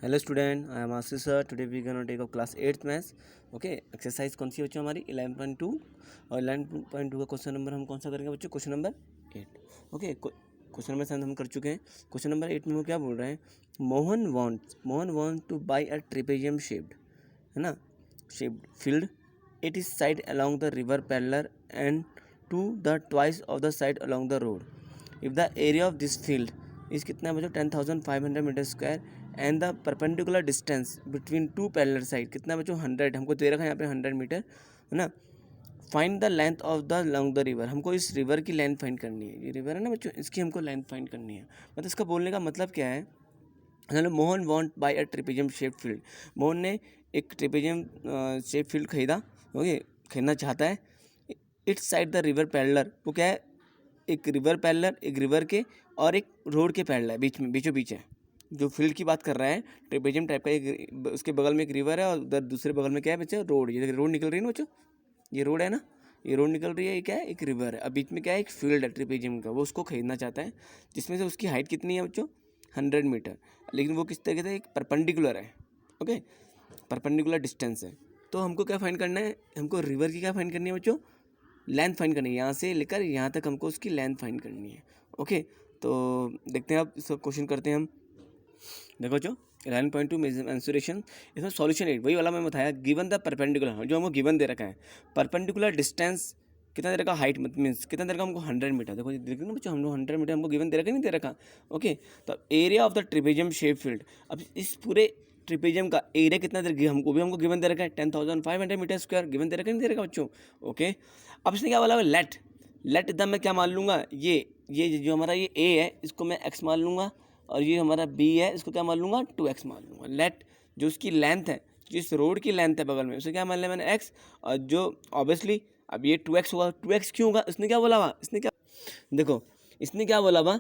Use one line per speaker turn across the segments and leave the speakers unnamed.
Hello student, I am Ashish sir. Today we gonna take up class 8th maths. Okay, exercise कौन सी बच्चों हमारी 11.2 और 11.2 का क्वेश्चन नंबर हम कौन सा करेंगे बच्चों? Question number 8. Okay, question number 7 हम कर चुके हैं. क्वेश्चन नंबर 8 में वो क्या बोल रहे हैं? Mohan want to buy a trapezium shaped, है ना, shaped field. It is side along the river parallel and to the twice of the side along the road. If the area of this field इज कितना है बच्चों? 10,500 metre square and the perpendicular distance between two parallel side कितना है बच्चों? 100. हमको दे रखा है यहाँ पे 100 मीटर, है ना. Find the length of the long the river. हमको इस रिवर की लेंथ फाइंड करनी है. ये रिवर है ना बच्चों, इसकी हमको लेंथ फाइंड करनी है. मतलब इसका बोलने का मतलब क्या है? Hello, Mohan want by a trapezium shape field. Mohan ने एक ट्रेपेजियम शेप फील्ड खरीदा. ओके, खरीदना चाहता है. It's side the river parallel. वो क्या है? एक रिवर पैरेलल, एक रिवर के और एक रोड के पैरेलल है, बीच में, बीचों बीच है. जो फील्ड की बात कर रहा है, ट्रेपेजियम टाइप का, एक उसके बगल में एक रिवर है और उधर दूसरे बगल में क्या है बच्चों? रोड. ये रोड निकल रही है ना बच्चों, ये रोड है ना, ये रोड निकल रही है. ये क्या है? एक रिवर है. अब बीच में क्या है? एक फील्ड है ट्रेपेजियम का. वो उसको खरीदना चाहता है, जिसमें से उसकी हाइट कितनी है बच्चों? 100 मीटर. लेकिन वो किस तरीके से? एक परपेंडिकुलर है. ओके, परपेंडिकुलर डिस्टेंस है. तो हमको क्या फाइंड करना है? हमको रिवर की क्या फाइंड करनी है बच्चों? लेंथ फाइंड करनी है. यहाँ से लेकर यहाँ तक हमको उसकी लेंथ फाइंड करनी है. ओके, तो देखते हैं, आप इसका क्वेश्चन करते हैं हम. देखो बच्चों, 11.2 मेंसुरेशन, इसमें सॉल्यूशन 8 वही वाला मैं बताया. गिवन द परपेंडिकुलर, जो हमको गिवन दे रखा है, परपेंडिकुलर डिस्टेंस कितना दे रखा? हाइट मीन्स कितना दे रखा हमको? 100 मीटर. देखो देखो ना बच्चों, हम लोग 100 मीटर हमको गिवन दे रखा, नहीं दे रखा. ओके, तो area of the trapezium shape field. अब इस पूरे ट्रिपेजियम का एरिया कितना दे रखा हमको गिवन दे रखा है? 10,500 मीटर स्क्वायर गिवन दे रखा, नहीं दे रखा बच्चों? ओके, अब इसने क्या बोला? लेट द, मैं क्या मान लूँगा? ये जो हमारा ये ए है, इसको मैं एक्स मान लूँगा, और ये हमारा बी है, इसको क्या मान लूँगा? 2x मान लूँगा. लेट जो उसकी लेंथ है, जिस रोड की लेंथ है बगल में, उसे क्या मान लिया मैंने? x. और जो ऑब्वियसली अब ये 2x होगा. 2x क्यों होगा? इसने क्या बोला हुआ? इसने क्या, देखो, इसने क्या बोला हुआ?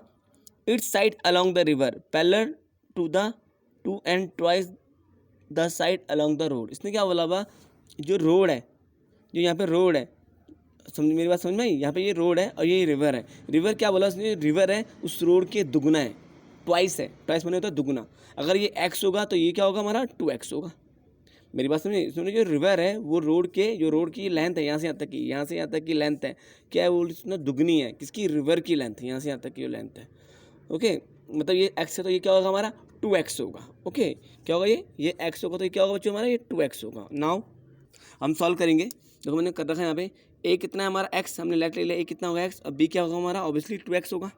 It's side along the river parallel to the two and twice the side along the road. इसने क्या बोला हुआ? जो रोड है, जो यहाँ पे रोड है, समझ, मेरी बात समझ में आई? यहाँ पे ये रोड है और ये रिवर है. रिवर क्या बोला उसने? रिवर है उस रोड के दुगना है, ट्वाइस है. ट्वाइस मैंने होता है दुगना. अगर ये x होगा तो ये क्या होगा हमारा? 2x होगा. मेरी बात समझिए. इसमें जो रिवर है वो रोड के, जो रोड की लेंथ है यहाँ से यहाँ तक की, यहाँ से यहाँ तक की लेंथ है, क्या है वो? इसमें दुगनी है. किसकी? रिवर की लेंथ, यहाँ से यहाँ तक की जो लेंथ है. ओके, मतलब ये x है तो ये क्या होगा हमारा? 2x होगा. ओके, क्या होगा? ये x होगा तो ये क्या होगा बच्चों? हमारा ये 2x होगा. नाउ हम सॉल्व करेंगे. देखो मैंने कर रखा है यहाँ पे, a कितना है हमारा? x. हमने लेट ले लिया. a कितना होगा? x. अब b क्या होगा हमारा? ऑब्वियसली 2x होगा.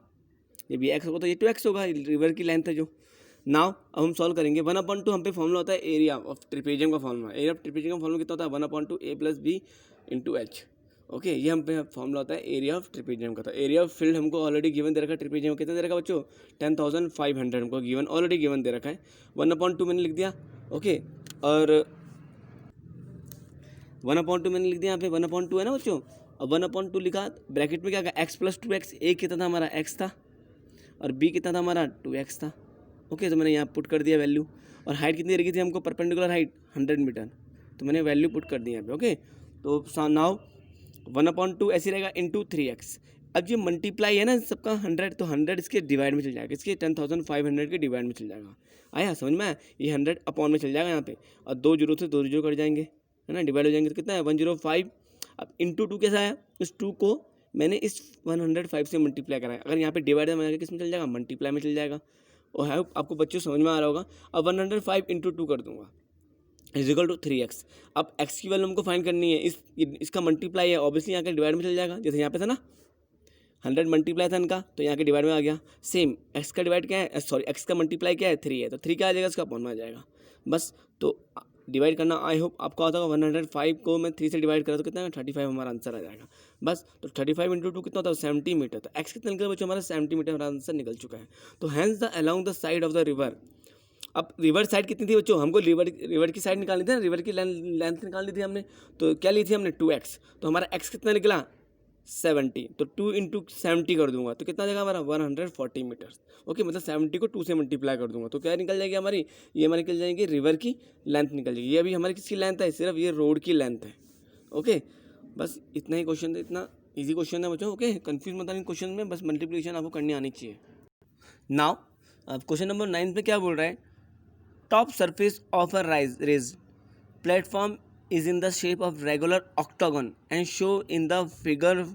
ये भी x होगा तो ये 2x होगा. रिवर की लेंथ है जो. नाउ अब हम सॉल्व करेंगे. 1/2 हम पे फॉर्मूला होता है एरिया ऑफ ट्रिपेजियम का फॉर्मूला. एरिया ऑफ ट्रिपेजियम का फॉर्मूला कितना होता है? 1/2 a plus B into H. Okay, ये हम पे फॉर्मूला होता है एरिया ऑफ ट्रिपेजियम का. तो एरिया ऑफ फील्ड हमको ऑलरेडी गिवन दे रखा है. ट्रिपेजियम कितना दे रखा है बच्चों? 10,500 हमको गिवन, ऑलरेडी गिवन दे रखा है. 1/2 मैंने लिख दिया. ओके, और 1/2 मैंने लिख दिया यहाँ पे. 1/2 है ना बच्चों. अब 1/2 लिखा, ब्रैकेट में क्या था? x plus 2x. a कितना था हमारा? x था, और b कितना था हमारा? 2x था. ओके, तो मैंने यहाँ पुट कर दिया वैल्यू. और हाइट कितनी रखी थी हमको? परपेंडिकुलर हाइट 100 मीटर, तो मैंने वैल्यू पुट कर दी यहाँ पे. ओके, तो नाउ 1/2 ऐसे रहेगा इंटू 3x. अब ये मल्टीप्लाई है ना सबका 100, तो 100 इसके डिवाइड में चल जाएगा. इसके 10,500 के डिवाइड में चल जाएगा. आया समझ में? ये 100 अपॉन में चल जाएगा यहाँ पे, और 2 जीरो से 2 जीरो कट जाएंगे, है ना, डिवाइड हो जाएंगे. तो कितना है? 105. अब इंटू 2 कैसा है? इस 2 को मैंने इस 105 से मल्टीप्लाई करा है. अगर यहाँ पे डिवाइड में किस में चल जाएगा? मल्टीप्लाई में चल जाएगा. और है, आपको बच्चों समझ में आ रहा होगा. अब 105 इंटू 2 कर दूंगा इजिकल टू 3x. अब x की वैल्यू हमको फाइंड करनी है. इसका मल्टीप्लाई है, ऑब्वियसली यहाँ के डिवाइड में चल जाएगा. जैसे यहाँ पे था ना 100 मल्टीप्लाई था इनका, तो यहाँ के डिवाइड में आ गया. सेम x का डिवाइड क्या है? सॉरी, x का मल्टीप्लाई क्या है? 3 है, तो 3 क्या आ जाएगा? इसका अपॉन में आ जाएगा. बस, तो डिवाइड करना आई होप आपको आता होगा. 105 को मैं 3 से डिवाइड करा तो कितना है? 35 हमारा आंसर आ जाएगा. बस, तो 35 इंटू 2 कितना होता है? 70 मीटर. तो x कितना निकल बच्चों? हमारा 70 मीटर हमारा आंसर निकल चुका है. तो hence the along the side of the river. अब रिवर साइड कितनी थी बच्चों? हमको रिवर की साइड निकालनी थी ना, रिवर की लेंथ निकालनी थी हमने. तो क्या ली थी हमने? 2x. तो हमारा x कितना निकला? 70. तो 2 इंटू 70 कर दूंगा तो कितना जाएगा हमारा? 140 मीटर. ओके, मतलब 70 को 2 से मल्टीप्लाई कर दूंगा तो क्या निकल जाएगी हमारी? ये हमारी निकल जाएगी रिवर की लेंथ निकल जाएगी. ये अभी हमारी किसकी लेंथ है? सिर्फ ये रोड की लेंथ है. ओके, बस इतना ही क्वेश्चन है. इतना ईजी क्वेश्चन है बच्चों. ओके, कंफ्यूज मत आना क्वेश्चन में, बस मल्टीप्लिकेशन आपको करनी आनी चाहिए. नाउ अब क्वेश्चन नंबर 9 पे क्या बोल रहा है? Top surface of a raised platform is in the shape of regular octagon and show in the figure.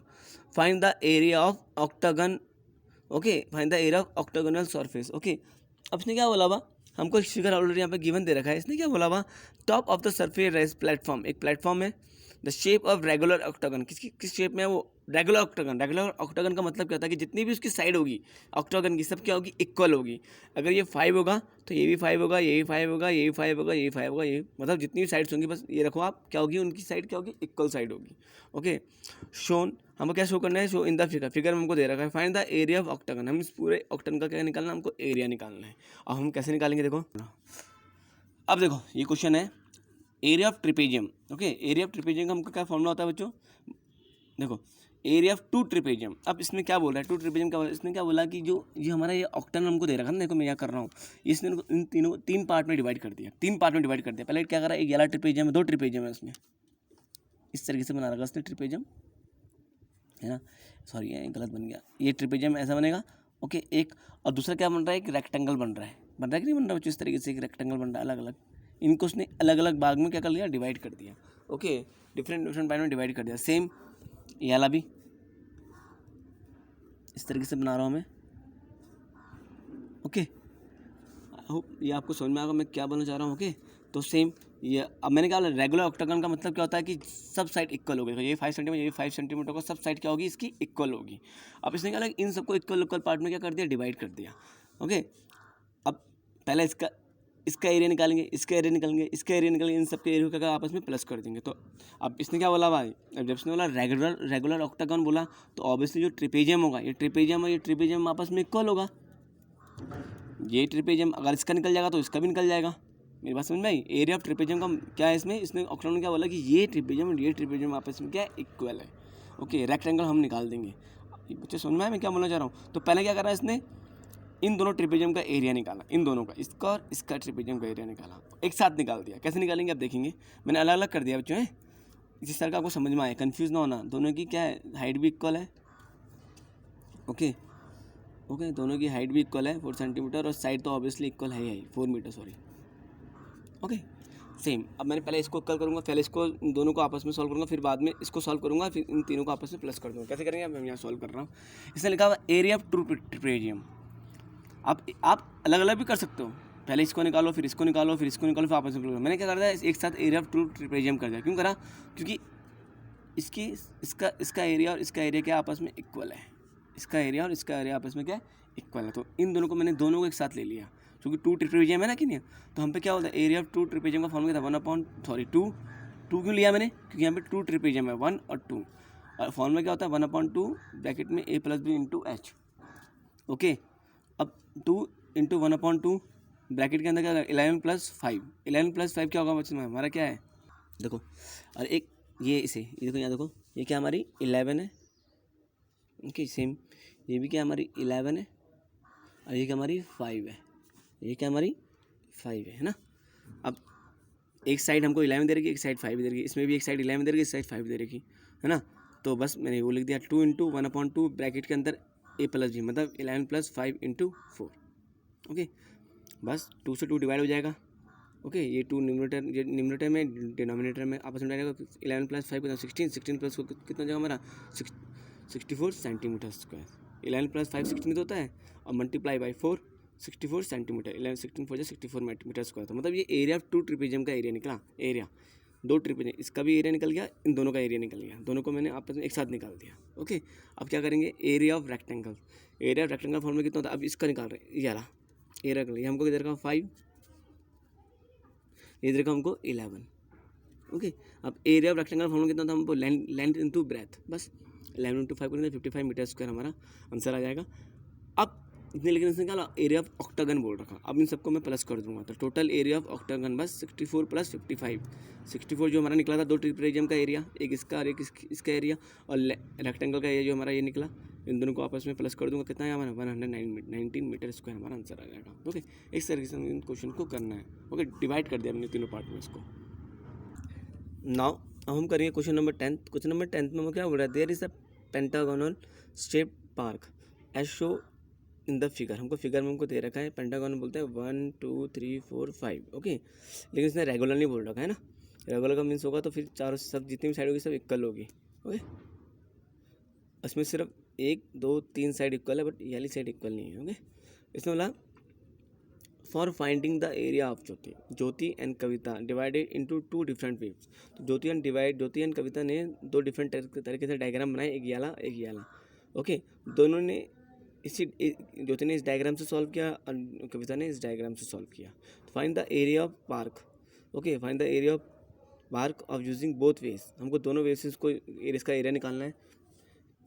Find the area of octagon. Okay, find the area of octagonal surface. Okay, अब इसने क्या बोला हुआ, हमको एक figure already यहाँ पे given दे रखा है. इसने क्या बोला हुआ, top of the surface race platform, एक प्लेटफॉर्म है. The shape of regular octagon, किस शेप में है वो, रेगुलर ऑक्टागन. रेगुलर ऑक्टागन का मतलब क्या होता है कि जितनी भी उसकी साइड होगी ऑक्टागन की, सब क्या होगी, इक्वल होगी. अगर ये 5 होगा तो ये भी 5 होगा, ये भी 5 होगा, ये भी 5 होगा, ये भी 5 होगा, ये मतलब जितनी भी साइड्स होंगी, बस ये रखो आप, क्या होगी उनकी साइड, क्या होगी, इक्वल साइड होगी. ओके, शोन, हमको क्या शो करना है, show in the figure. Figure में हमको दे रखा है find the area of octagon. हम इस पूरे ऑक्टागन का क्या निकालना है, हमको एरिया निकालना है. अब हम कैसे निकालेंगे, देखो. अब देखो ये क्वेश्चन है area of trapezium. Okay, area of trapezium का हमको क्या फॉर्मूला होता है बच्चों, देखो, एरिया ऑफ टू ट्रिपेजियम. अब इसमें क्या बोल रहा है, टू ट्रिपेजियम क्या बोला, इसने क्या बोला कि जो ये हमारा ये ऑक्टागन हमको दे रखा है ना, देखो मैं यहाँ कर रहा हूँ, इसने इन तीनों 3 पार्ट में डिवाइड कर दिया, 3 पार्ट में डिवाइड कर दिया. पहले क्या कर रहा है, एक वाला ट्रिपेजियम है, 2 ट्रिपेजियम है उसमें, इस तरीके से बना रखा उसने ट्रिपेजियम, है ना. सॉरी ये गलत बन गया, ये ट्रिपेजियम ऐसा बनेगा. ओके, एक और दूसरा क्या बन रहा है, एक रेक्टेंगल बन रहा है कि नहीं बन रहा है, इस तरीके से एक रेक्टेंगल बन रहा है अलग अलग. इनको उसने अलग अलग भाग में क्या कर लिया, डिवाइड कर दिया. ओके, डिफरेंट पार्ट में डिवाइड कर दिया. सेम ये वाला भी इस तरीके से बना रहा हूँ मैं. ओके, होप ये आपको समझ में आएगा मैं क्या बोलना चाह रहा हूँ. ओके, तो सेम ये, अब मैंने क्या बोला, रेगुलर ऑक्टागन का मतलब क्या होता है कि सब साइड इक्वल होगी. ये 5 सेंटीमीटर, ये 5 सेंटीमीटर का, सब साइड क्या होगी इसकी, इक्वल होगी. अब इसने क्या, इन सबको इक्वल इक्वल पार्ट में क्या कर दिया, डिवाइड कर दिया. ओके, अब पहले इसका एरिया निकालेंगे, इसका एरिया निकालेंगे, इसका एरिया निकालेंगे, इन सबके एरिया का आपस में प्लस कर देंगे. तो अब इसने क्या बोला भाई, अब जब इसने बोला रेगुलर ऑक्टागन बोला, तो ऑब्वियसली जो ट्रिपेजियम होगा, ये ट्रिपेजियम और ये ट्रिपेजियम आपस में इक्वल होगा. ये ट्रिपेजियम अगर इसका निकल जाएगा तो इसका भी निकल जाएगा. मेरी बात समझ में आई. एरिया ऑफ ट्रिपेजियम का क्या है, इसमें इसने ऑक्टागन ने क्या बोला कि ये ट्रिपेजियम और ये ट्रिपेजियम आपस में क्या इक्वल है. ओके, रेक्टेंगल हम निकाल देंगे. बच्चे समझ में आया मैं क्या बोलना चाह रहा हूँ. तो पहले क्या करा इसने, इन दोनों ट्रिपेजियम का एरिया निकाला, इन दोनों का, इसका और इसका ट्रिपेजियम का एरिया निकाला, एक साथ निकाल दिया. कैसे निकालेंगे आप देखेंगे, मैंने अलग अलग कर दिया बच्चों. है इस तरह का आपको समझ में आए, कंफ्यूज ना होना. दोनों की क्या है, हाइट भी इक्वल है. ओके, दोनों की हाइट भी इक्वल है 4 सेंटीमीटर, और साइड तो ऑब्वियसली इक्वल है ही, 4 मीटर सॉरी. Okay, same. अब मैंने पहले इसको इक्वल करूँगा, पहले इसको दोनों को आपस में सॉल्व करूँगा, फिर बाद में इसको सॉल्व करूँगा, फिर इन तीनों को आपस में प्लस कर दूँगा. कैसे करेंगे, मैं यहाँ सॉल्व कर रहा हूँ. इसने लिखा हुआ एरिया ऑफ टू ट्रिपेजियम. आप अलग अलग भी कर सकते हो, पहले इसको निकालो, फिर इसको निकालो, फिर इसको निकालो, फिर आपस में निकालो. मैंने क्या कर दिया, एक साथ एरिया ऑफ टू ट्रिपेजियम कर दिया. क्यों करा, क्योंकि इसका एरिया और इसका एरिया क्या आपस में इक्वल है, इसका एरिया और इसका एरिया आपस में क्या इक्वल है. तो इन दोनों को मैंने दोनों को एक साथ ले लिया, क्योंकि 2 ट्रिपेजियम है ना कि नहीं. तो हम पे क्या होता है, एरिया ऑफ 2 ट्रिपेजियम का फॉर्मूला था 2 क्यों लिया मैंने, क्योंकि यहाँ पे 2 ट्रिपेजियम है, 1 और 2, और फॉर्मूला क्या होता है 1/2 ब्रैकेट में a + b into H. Okay, अब 2 इंटू 1/2 ब्रैकेट के अंदर क्या होगा, 11 + 5. 11 + 5 क्या होगा बच्चों में, हमारा क्या है, देखो. और एक ये ये देखो, यहाँ देखो, ये क्या हमारी 11 है. ओके, सेम ये भी क्या हमारी 11 है, और ये क्या हमारी 5 है, ये क्या हमारी 5 है ना. अब एक साइड हमको 11 दे रही है, एक साइड 5 दे रही है, इसमें भी एक साइड 11 दे रही है, इस साइड 5 दे रही है ना. तो बस मैंने वो लिख दिया 2 इंटू 1/2 ब्रैकेट के अंदर a + b, मतलब 11 + 5 इंटू 4. ओके, बस 2 से 2 डिवाइड हो जाएगा. ओके, ये 2 न्यूमरेटर में, डिनोमिनेटर में आपस में जाएगा. 11 + 5 कितना 16 प्लस कितना जाएगा हमारा 64 सेंटीमीटर स्क्वायर. 11 + 5 16 होता है, और multiply by 4 64 centimetre. 11 16 4 64 metre square. तो मतलब ये एरिया ऑफ 2 ट्रिपेजियम का एरिया निकला. एरिया 2 ट्रिपेजियम, इसका भी एरिया निकल गया, इन दोनों का एरिया निकल गया, दोनों को मैंने आपस में एक साथ निकाल दिया. ओके, अब क्या करेंगे, area of rectangle. Area of rectangle formula कितना होता है, अब इसका निकाल रहे हैं. ये रहा एरिया, ये हमको किधर का 5, इधर का हमको 11. ओके, अब एरिया ऑफ रेक्टेंगल फॉर्मूला कितना था, हमको लेंथ इंटू ब्रेथ. बस 11 इंटू 5 करेंगे 55 मीटर स्क्वायर हमारा आंसर आ जाएगा. अब इतने, लेकिन इसने कहा एरिया ऑफ ऑक्टागन बोल रखा. अब इन सबको मैं प्लस कर दूंगा, तो टोटल एरिया ऑफ ऑक्टागन बस 64 + 55. 64 जो हमारा निकला था 2 ट्रिपेजियम का एरिया, एक इसका और एक इसका एरिया, और रेक्टेंगल का एरिया जो हमारा ये निकला, इन दोनों को आपस में प्लस कर दूंगा. कितना है हमारा 119 मीटर स्क्वायर हमारा आंसर आ जाएगा. ओके, इस तरीके से इन क्वेश्चन को करना है. ओके, डिवाइड कर दिया हमने तीनों पार्ट में इसको. नाउ अब हम करेंगे क्वेश्चन नंबर 10. क्वेश्चन नंबर 10 में क्या बोल रहा है, there is a pentagonal shape park as show in the figure, हमको फिगर में हमको दे रखा है पेंटागन में बोलते हैं 1 2 3 4 5, ओके, लेकिन इसने रेगुलर नहीं बोल रखा है ना। रेगुलर का मीन्स होगा तो फिर चारों सब जितनी भी साइड होगी सब इक्वल होगी, ओके। इसमें सिर्फ 1 2 3 साइड इक्वल है बट ये वाली साइड इक्वल नहीं है, ओके। इसमें बोला for finding the area of Jyoti and Kavita divided into 2 different waves. तो ज्योति एंड कविता ने 2 डिफरेंट तरीके से डायग्राम बनाए, एक ये वाला, ओके। दोनों ने ज्योति ने इस डायग्राम से सॉल्व किया और कविता ने इस डायग्राम से सॉल्व किया। Find the area of park, okay, find the area of park of using both ways. हमको दोनों वेव से इसको इसका एरिया निकालना है।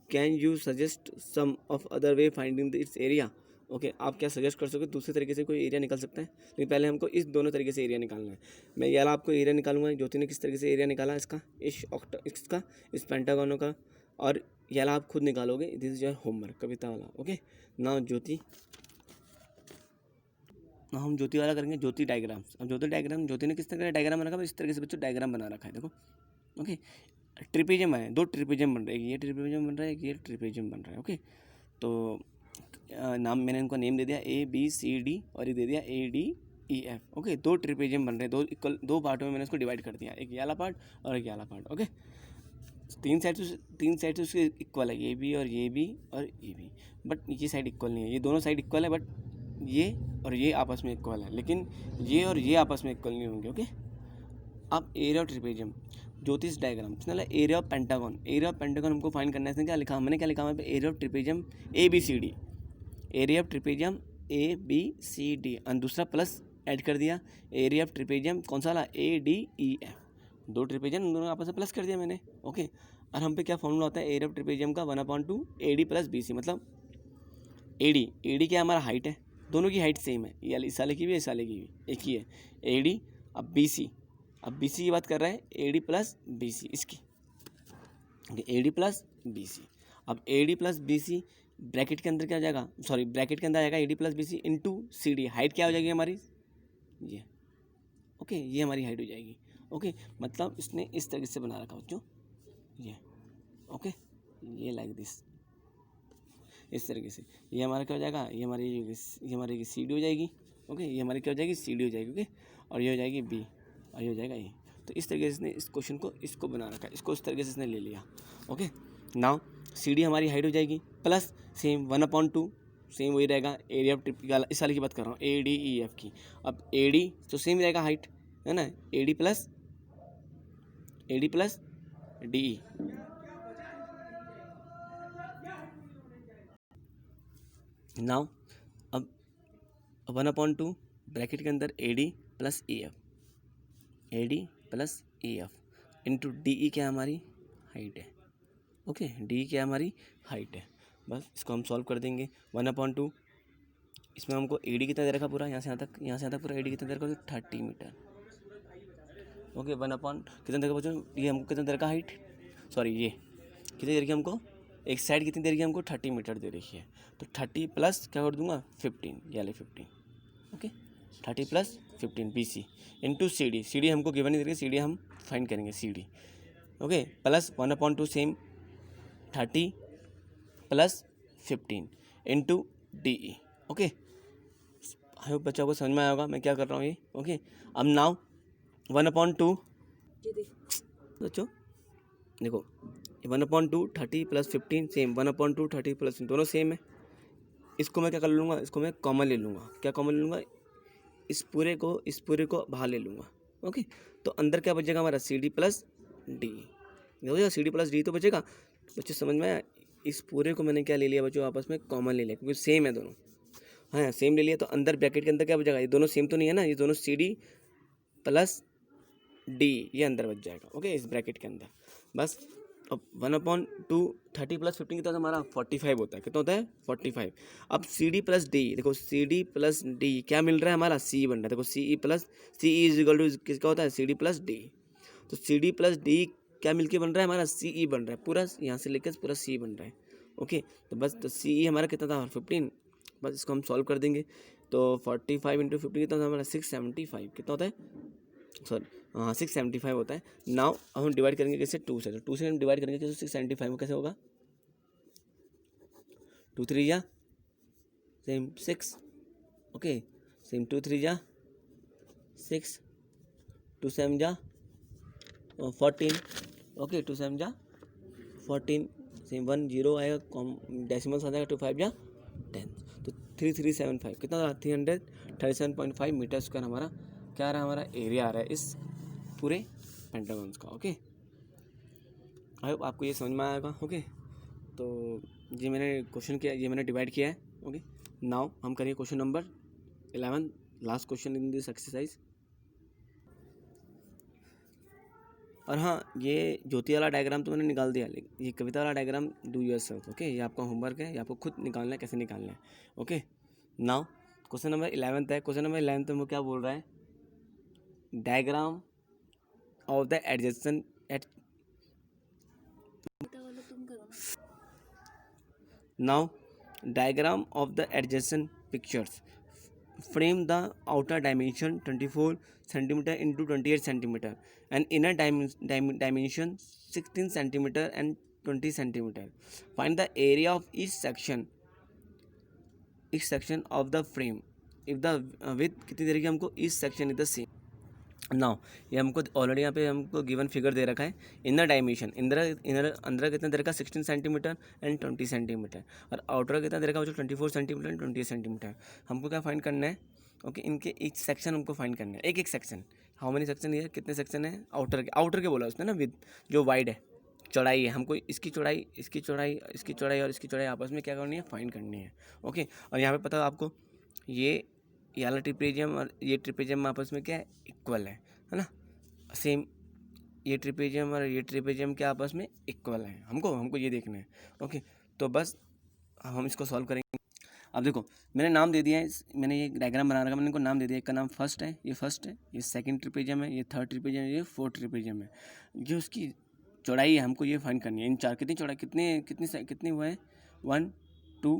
Can you suggest some of other way finding it's area, okay, आप क्या सजेस्ट कर सकते हो दूसरे तरीके से कोई एरिया निकल सकता है, लेकिन पहले हमको इस दोनों तरीके से एरिया निकालना है। मैं ये वाला आपको एरिया निकालूंगा, ज्योति ने किस तरीके से एरिया निकाला इसका, इसका इस पेंटागोन का, और ये वाला आप खुद निकालोगे। दिस इज योर होमवर्क, कविता वाला, ओके। नाउ हम ज्योति वाला करेंगे, ज्योति डायग्राम्स। अब ज्योति ने किस तरह का डायग्राम बना रखा है, इस तरीके से बच्चों डायग्राम बना रखा है, देखो, ओके। ट्रिपेजियम है, 2 ट्रिपेजियम बन रहे हैं, ये ट्रिपेजियम बन रहा है, ये ट्रिपेजियम बन रहा है, ओके। तो नाम मैंने इनको नेम दे दिया ABCD और ये दे दिया ADEF, ओके। 2 ट्रिपेजियम बन रहे हैं, 2 पार्टों में मैंने इसको डिवाइड कर दिया, एक ये वाला पार्ट और एक ये वाला पार्ट, ओके। 3 साइड से उसके इक्वल है, ये भी और ये भी और ये भी, बट ये साइड इक्वल नहीं है। ये दोनों साइड इक्वल है बट ये और ये आपस में इक्वल है, लेकिन ये और ये आपस में इक्वल नहीं होंगे, ओके। अब एरिया ऑफ ट्रिपेजियम, ज्योतिष डायग्राम, एरिया ऑफ पेंटागन हमको फाइंड करना है। इसने क्या लिखा, मैंने क्या लिखा वहाँ पे, area of trapezium ABCD, area of trapezium ABCD, और दूसरा प्लस ऐड कर दिया, एरिया ऑफ ट्रिपेजियम कौन सा वाला, ADEF। 2 ट्रिपेजियम दोनों आपस में प्लस कर दिया मैंने, ओके। और हम पे क्या फॉर्मूला होता है, एरिया ऑफ ट्रिपेजियम का 1/2 AD + BC, मतलब AD क्या हमारा हाइट है, दोनों की हाइट सेम है, ये इस साले की भी इस साले की भी एक ही है, AD। अब BC की बात कर रहा है, AD + BC इसकी, AD + BC। अब AD + BC ब्रैकेट के अंदर क्या हो जाएगा, सॉरी ब्रैकेट के अंदर आएगा AD + BC into CD। Height क्या हो जाएगी हमारी, ये, ओके, ये हमारी हाइट हो जाएगी, ओके। मतलब इसने इस तरीके से बना रखा बच्चों, ये, ओके, ये लाइक दिस, इस तरीके से। ये हमारा क्या हो जाएगा, ये हमारी CD हो जाएगी, ओके। ये हमारी क्या हो जाएगी, CD हो जाएगी, ओके। और ये हो जाएगी B और ये हो जाएगा A। तो इस तरीके से इसने इस क्वेश्चन को इसको बना रखा है, इसको इस तरीके से इसने ले लिया, ओके। नाउ CD हमारी हाइट हो जाएगी, प्लस सेम 1/2 सेम वही रहेगा, एरिया ऑफ ट्रिप इस वाले की बात कर रहा हूँ, ADEF की। अब AD तो सेम रहेगा हाइट, है ना, AD + DE। नाउ अब 1/2 ब्रैकेट के अंदर AD + EF इंटू DE क्या हमारी हाइट है, ओके। DE क्या हमारी हाइट है, बस इसको हम सॉल्व कर देंगे। 1/2 इसमें हमको AD कितना दे रखा पूरा, यहाँ से यहाँ तक पूरा AD कितना दे रखा, 30 मीटर, ओके। 1/, कितना दे रखा बच्चों, ये हमको कितना दे रखा हाइट, सॉरी ये कितनी दे रखी हमको, एक साइड कितनी दे रखी है हमको, 30 मीटर दे रखी है। तो 30 प्लस क्या कर दूंगा, 15, ये वाले 15, ओके। 30 + 15 BC इंटू CD हमको गिवन नहीं दे रही, CD हम फाइंड करेंगे, CD, okay. Plus 1/2 same 30 + 15 into DE, okay. I hope बच्चों को समझ में आया होगा मैं क्या कर रहा हूँ ये, ओके। अब नाउ 1/2 बच्चों देखो, 1/2 30 + 15 सेम, 1/2 30 + 15 दोनों सेम है। इसको मैं क्या कर लूँगा, इसको मैं कॉमन ले लूँगा, क्या कॉमन ले लूँगा, इस पूरे को बाहर ले लूँगा, ओके। तो अंदर क्या बचेगा हमारा, CD + DE, देखो CD + DE तो बचेगा। बच्चों समझ में आया, इस पूरे को मैंने क्या ले लिया बच्चों, आपस में कॉमन ले लिया, क्योंकि सेम है दोनों, हाँ सेम ले लिया। तो अंदर ब्रैकेट के अंदर क्या बचेगा, ये दोनों सेम तो नहीं है ना, ये दोनों CD + DE ये अंदर बच जाएगा, ओके, इस ब्रैकेट के अंदर, बस। अब 1/2 30 + 15 कितना होता है हमारा, 45 होता है, कितना होता है 45। अब CD + DE, देखो CD + DE क्या मिल रहा है हमारा, C बन रहा है, देखो CE = किसका होता है, CD + DE। तो CD + DE क्या मिलके बन रहा है हमारा, CE बन रहा है, पूरा यहाँ से लेकर पूरा C बन रहा है, ओके। तो बस तो CE हमारा कितना था, 15, बस इसको हम सॉल्व कर देंगे। तो 45 × 15 कितना होता है हमारा, 675, कितना होता है, सॉरी हाँ 675 होता है। नाउ अब हम डिवाइड करेंगे कैसे, 2 से, तो 2 से हम डिवाइड करेंगे तो 675 में कैसे होगा, 2 3 या सेम 6, ओके, सेम 2 3 जा 6, 2 7 जा 14, ओके, 2 7 जा 14, सेम 1 0 आएगा, डेसिमल्स आ जाएगा, 2 5 जा 10, तो 3375 कितना रहा, 337.5 मीटर स्क्वायर हमारा क्या रहा, हमारा एरिया आ रहा है इस पूरे पेंटागन्स का। ओके, आई होप आपको ये समझ में आएगा। ओके, तो ये मैंने क्वेश्चन किया, ये मैंने डिवाइड किया है। ओके, नाउ हम करेंगे question number 11, last question in this exercise. और हाँ, ये ज्योति वाला डायग्राम तो मैंने निकाल दिया, लेकिन ये कविता वाला डायग्राम डू योरसेल्फ। ओके, ये आपका होमवर्क है, ये आपको खुद निकालना है, कैसे निकालना है। ओके, नाउ क्वेश्चन नंबर 11 है। क्वेश्चन नंबर 11 में वो क्या बोल रहा है, diagram of the adjacent at now diagram of the adjacent pictures frame the outer dimension 24 centimeter into 28 centimeter and inner dimension 16 centimeter and 20 centimeter. Find the area of each section of the frame if the width कितनी दे रखी है हमको, each section is the same. Now ये हमको already यहाँ पे हमको given figure दे रखा है। इनर डायमेंशन, इनर अंदर कितना दे रखा है 16 सेंटीमीटर एंड 20 सेंटीमीटर, और आउटर कितना दे रखा है जो 24 सेंटीमीटर एंड 20 सेंटीमीटर। हमको क्या फाइंड करना है, ओके, इनके एक सेक्शन हमको फाइंड करना है, एक एक सेक्शन। हाउ मेनी सेक्शन है, कितने सेक्शन है, आउटर के बोला उसने ना, विद जो वाइड है, चौड़ाई है, हमको इसकी चौड़ाई, इसकी चौड़ाई, इसकी चौड़ाई और इसकी चौड़ाई आपस में क्या करनी है, फाइंड करनी है। ओके, और यहाँ पे पता है आपको ये वाला ट्रिपेजियम और ये ट्रिपेजियम आपस में क्या है, इक्वल है ना, सेम। ये ट्रिपेजियम और ये ट्रिपेजियम क्या आपस में इक्वल है, हमको ये देखना है। ओके, तो बस हम इसको सॉल्व करेंगे। अब देखो, मैंने नाम दे दिया है, मैंने ये डायग्राम बना रखा, मैंने इनको नाम दे दिया, एक का नाम फर्स्ट है, ये फर्स्ट है, ये सेकंड ट्रिपेजियम है, ये थर्ड ट्रिपेजियम है, ये फोर्थ ट्रिपेजियम है। जो उसकी चौड़ाई है हमको ये फाइंड करनी है, इन चार कितनी चौड़ाई, कितनी हुआ है, 1 2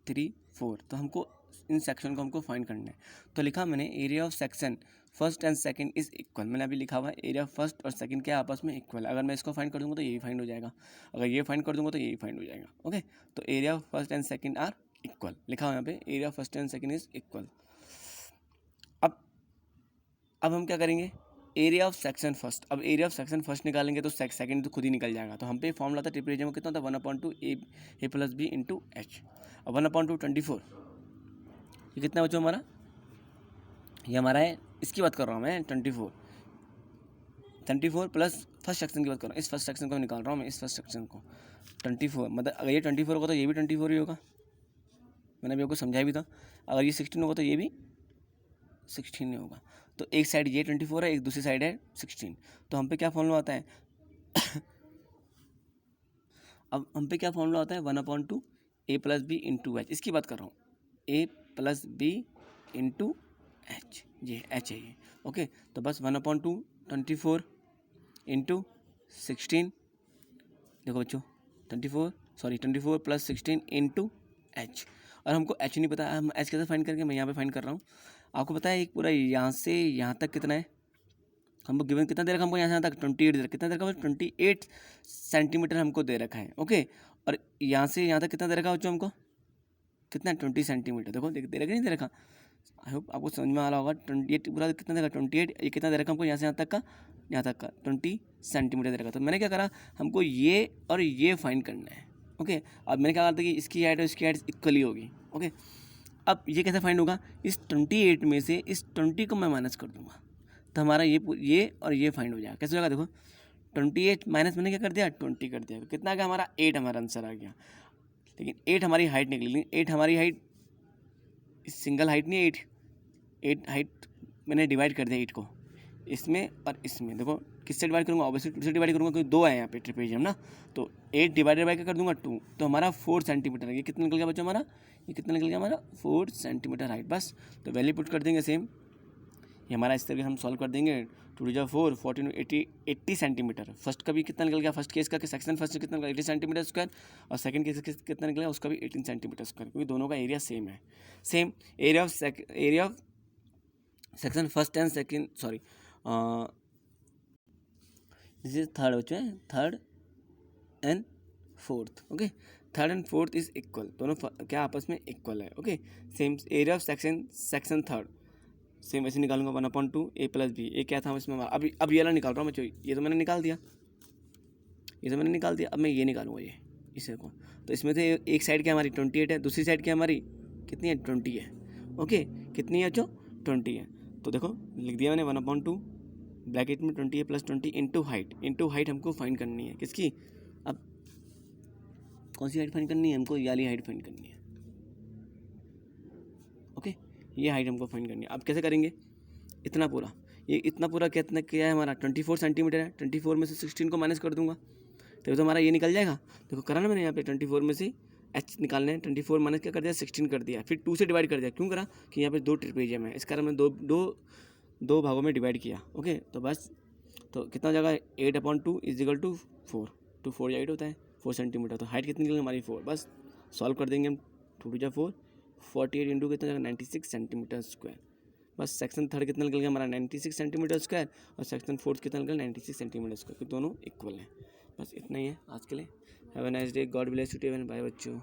3 4, तो हमको इन सेक्शन को हमको फाइंड करना है। तो लिखा मैंने area of section first and second is equal, मैंने अभी लिखा हुआ है एरिया फर्स्ट और सेकंड क्या आपस में इक्वल। अगर मैं इसको फाइंड कर दूंगा तो यही फाइंड हो जाएगा, अगर ये फाइंड कर दूंगा तो यही फाइंड हो जाएगा। ओके, तो area of first and second are equal, लिखा हुआ यहाँ पे area first and second is equal. अब हम क्या करेंगे, एरिया ऑफ सेक्शन फर्स्ट, अब एरिया ऑफ सेक्शन फर्स्ट निकालेंगे तो सेकंड तो खुद ही निकल जाएगा। तो हम पे फॉर्मूला था ट्रिपेजियम कितना था, 1/2 ए प्लस बी इंटू एच। अब 1/2 24, ये कितना बचा हमारा, ये हमारा है, इसकी बात कर रहा हूँ मैं, 24 प्लस फर्स्ट सेक्शन की बात कर रहा हूँ, इस फर्स्ट सेक्शन को निकाल रहा हूँ मैं, इस फर्स्ट सेक्शन को 24, मतलब अगर ये 24 होगा तो ये भी 24 ही होगा, मैंने अभी आपको समझाया भी था। अगर ये 16 होगा तो ये भी 16 होगा। तो एक साइड ये 24 है, एक दूसरी साइड है 16, तो हम पे क्या फॉर्मूला आता है अब हम पे क्या फॉर्मूला आता है, 1/2 ए प्लस बी इंटू एच, इसकी बात कर रहा हूँ, ए प्लस बी इंटू एच, ये एच है ये। ओके, तो बस 1/2 24 इंटू 16, देखो बच्चों 24 प्लस 16 इंटू एच, और हमको एच नहीं पता, हम एच कैसे फाइंड करके, मैं यहाँ पे फाइंड कर रहा हूँ। आपको पता है एक पूरा यहाँ से यहाँ तक कितना है, हमको गिवन कितना दे रखा, हमको यहाँ से यहाँ तक 28 दे रखा, कितना दे रखा, 28 सेंटीमीटर हमको दे रखा है। ओके, और यहाँ से यहाँ तक कितना दे रखा बच्चों हमको, कितना 20 सेंटीमीटर, देखो दे रखा नहीं दे रखा, आई होप आपको समझ में आ रहा होगा। 28 पूरा कितना दे रखा, 28, ये कितना दे रखा हमको, यहाँ से यहाँ तक का 20 सेंटीमीटर दे रखा। तो मैंने क्या करा, हमको ये और ये फाइंड करना है। ओके, अब मैंने क्या कहा था कि इसकी हाइट और इसकी हाइट इक्वली होगी। ओके, अब ये कैसे फाइंड होगा, इस 28 में से इस 20 को मैं माइनस कर दूंगा, तो हमारा ये और ये फाइंड हो जाएगा। कैसे होगा, देखो 28 माइनस मैंने क्या कर दिया, 20 कर दिया, तो कितना आ गया हमारा 8, हमारा आंसर आ गया। लेकिन 8 हमारी हाइट निकली, लेकिन 8 हमारी हाइट सिंगल हाइट नहीं, 8 हाइट मैंने डिवाइड कर दिया 8 को इसमें और इसमें। देखो किससे डिवाइड करूँगा, ऑब्वियसली 2 से डिवाइड करूँगा, क्योंकि 2 है यहाँ पे ट्रिपेजियम ना, तो 8 डिवाइडेड बाय क्या कर दूंगा 2, तो हमारा 4 सेंटीमीटर। ये कितना निकल गया बच्चों हमारा, ये कितना निकल गया हमारा 4 सेंटीमीटर हाइट। बस तो वैल्यू पुट कर देंगे सेम, ये हमारा इस तरीके हम सॉल्व कर देंगे। 2 × 4 14 80 सेंटीमीटर। फर्स्ट का भी कितना निकल गया, फर्स्ट केस का सेक्शन फर्स्ट कितना निकला 80 सेंटीमीटर स्क्वायर, और सेकंड केस कितना निकला उसका भी 18 सेंटीमीटर स्क्वायर, क्योंकि दोनों का एरिया सेम है। Same area of section first and second, sorry this is third बच्चों है, third and fourth. Okay, third and fourth is equal, दोनों क्या आपस में इक्वल है। Okay, same area of section third same वैसे निकालूंगा 1/2 ए प्लस बी। ए क्या था इसमें, अब ये वाला निकाल रहा हूँ मैं, ये तो मैंने निकाल दिया, अब मैं ये निकालूंगा ये इसे को। तो इसमें से एक साइड क्या हमारी 28 है, दूसरी साइड क्या हमारी कितनी है 20 है। ओके, कितनी है जो 20 है। तो देखो लिख दिया मैंने 1/2 ब्रैकेट में 20 है प्लस 20 इंटू हाइट हमको फाइंड करनी है किसकी, अब कौन सी हाइट फाइंड करनी है हमको, ये वाली हाइट फाइंड करनी है। ओके, ये हाइट हमको फाइंड करनी है। अब कैसे करेंगे, इतना पूरा कितना क्या है हमारा 24 सेंटीमीटर है, 24 में से 16 को माइनस कर दूंगा तो हमारा ये निकल जाएगा। देखो करा ना मैंने यहाँ पे 24 में से एच निकालने हैं, 24 माइनस क्या कर दिया 16 कर दिया, फिर 2 से डिवाइड कर दिया। क्यों करा कि यहाँ पे 2 ट्रिपेजियम है, इस कारण मैंने दो भागों में डिवाइड किया। ओके, तो बस तो कितना हो जाएगा 8/2 इज इक्वल टू 4, 2 4 8 होता है 4 सेंटीमीटर। तो हाइट कितनी निकलेगी हमारी 4, बस सॉल्व कर देंगे हम, 2 2 4 48 इंटू कितना जाएगा 96 सेंटीमीटर स्क्वायर। बस सेक्शन थर्ड कितना निकल गया हमारा 96 सेंटीमीटर स्क्वायर और सेक्शन फोर्थ कितना निकल 96 सेंटीमीटर स्क्वायर, दोनों इक्वल हैं। बस इतना ही है आज के लिए। Have a nice day, God bless you, bye बच्चों।